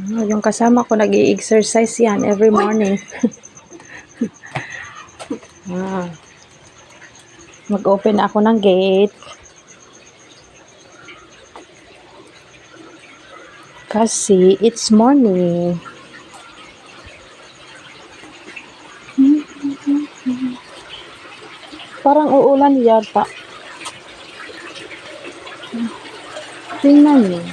Yung kasama ko nag-i-exercise yan every morning. Mag-open ako ng gate. Kasi it's morning. Parang uulan yata. Tingnan niyo.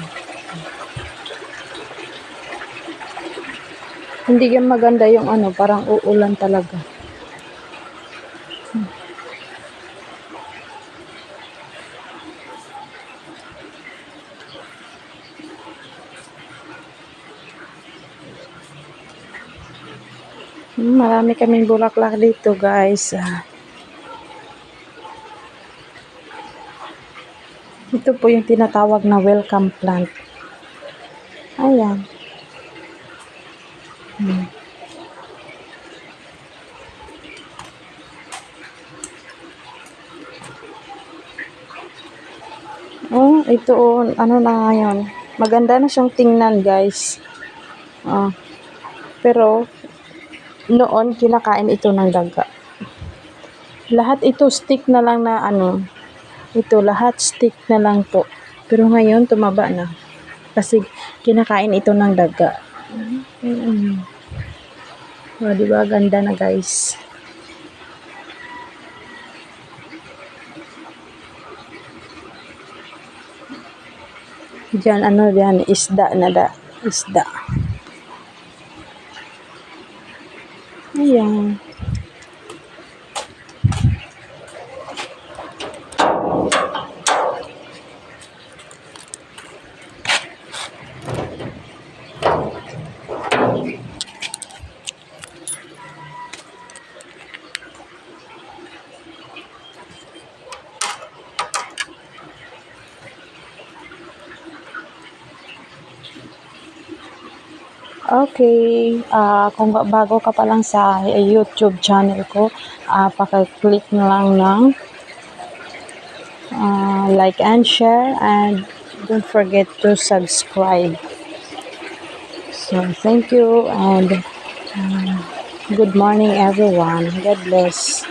Hindi yan maganda yung ano, parang uulan talaga. Marami kaming bulaklak dito, guys. Ito po yung tinatawag na welcome plant. Ayan. Oh, ito ano na ngayon. Maganda na siyang tingnan, guys. Pero noon kinakain ito ng daga. Lahat ito stick na lang na ano. Ito lahat stick na lang po. Pero ngayon tumaba na. Kasi kinakain ito ng daga. Oh, di ba ganda na, guys? Diyan ano diyan isda na isda. Ayan. Okay, kung bago ka pa lang sa YouTube channel ko, paki-click na lang ng like and share, and don't forget to subscribe. So, thank you, and good morning everyone. God bless.